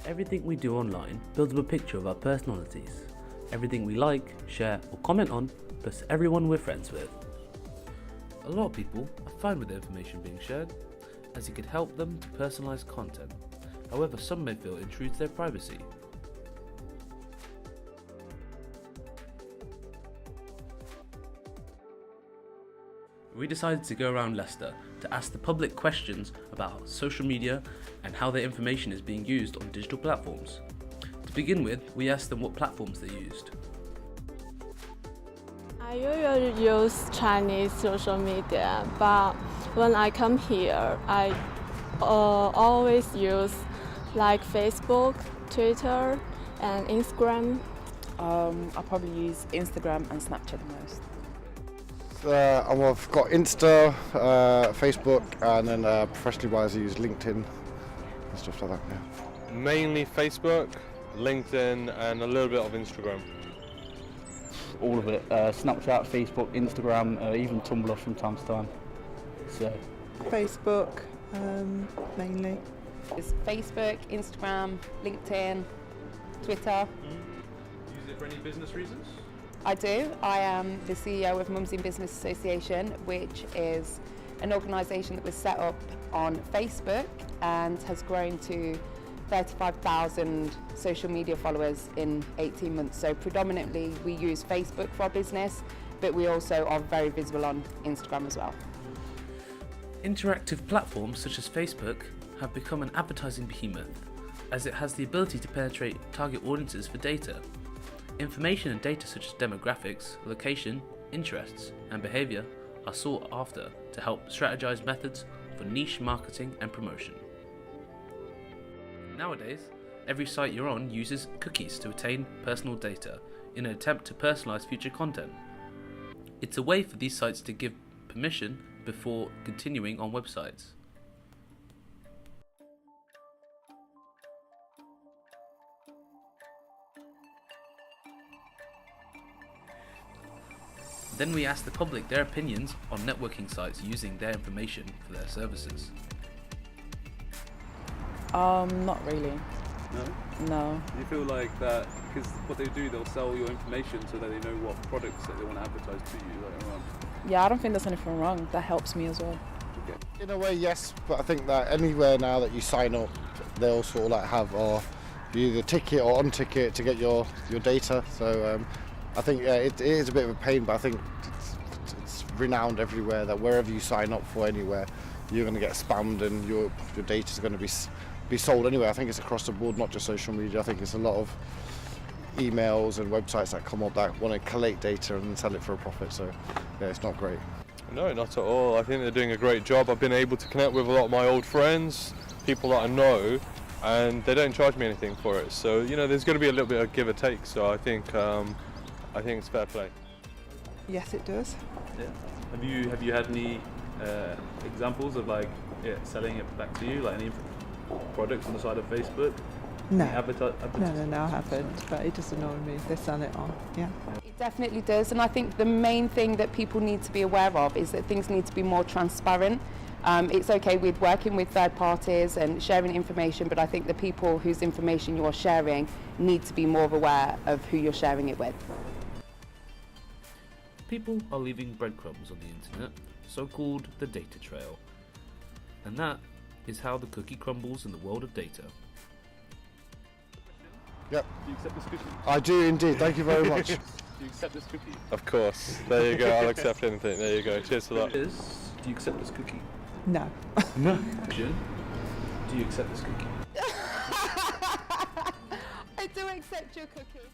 Everything we do online builds up a picture of our personalities. Everything we like, share or comment on plus everyone we're friends with. A lot of people are fine with the information being shared, as it could help them to personalise content. However, some may feel it intrudes their privacy. We decided to go around Leicester to ask the public questions about social media and how their information is being used on digital platforms. To begin with, we asked them what platforms they used. I usually use Chinese social media, but when I come here, I always use like Facebook, Twitter, and Instagram. I probably use Instagram and Snapchat the most. I've got Insta, Facebook, and then professionally wise I use LinkedIn and stuff like that. Yeah. Mainly Facebook, LinkedIn, and a little bit of Instagram. All of it, Snapchat, Facebook, Instagram, even Tumblr from time to time. So Facebook mainly. It's Facebook, Instagram, LinkedIn, Twitter. Use it for any business reasons? I do. I am the CEO of Mums in Business Association, which is an organisation that was set up on Facebook and has grown to 35,000 social media followers in 18 months. So predominantly we use Facebook for our business, but we also are very visible on Instagram as well. Interactive platforms such as Facebook have become an advertising behemoth, as it has the ability to penetrate target audiences for data. Information and data such as demographics, location, interests, and behaviour are sought after to help strategize methods for niche marketing and promotion. Nowadays, every site you're on uses cookies to attain personal data in an attempt to personalize future content. It's a way for these sites to give permission before continuing on websites. Then we asked the public their opinions on networking sites using their information for their services. Not really. No? No. Do you feel like that, because what they do, they'll sell your information so that they know what products that they want to advertise to you later on? Yeah, I don't think there's anything wrong. That helps me as well. Okay. In a way, yes, but I think that anywhere now that you sign up, they'll sort of like have you either ticket or unticket to get your data. So I think it is a bit of a pain, but I think it's renowned everywhere that wherever you sign up for anywhere, you're going to get spammed and your data is going to be sold anyway. I think it's across the board, not just social media. I think it's a lot of emails and websites that come up that want to collect data and sell it for a profit. So yeah, it's not great. No, not at all. I think they're doing a great job. I've been able to connect with a lot of my old friends, people that I know, and they don't charge me anything for it. So, you know, there's going to be a little bit of give or take. So I think it's fair play. Yes, it does. Yeah. Have you had any examples of like selling it back to you, like any products on the side of Facebook? No. Any No, I haven't, but it does annoy me if they sell it on, yeah. It definitely does, and I think the main thing that people need to be aware of is that things need to be more transparent. It's okay with working with third parties and sharing information, but I think the people whose information you're sharing need to be more aware of who you're sharing it with. People are leaving breadcrumbs on the internet, so-called the data trail. And that is how the cookie crumbles in the world of data. Yep. Do you accept this cookie? I do indeed. Thank you very much. Do you accept this cookie? Of course. There you go. I'll accept anything. There you go. Cheers for that. Do you accept this cookie? No. No. June, do you accept this cookie? I do accept your cookie.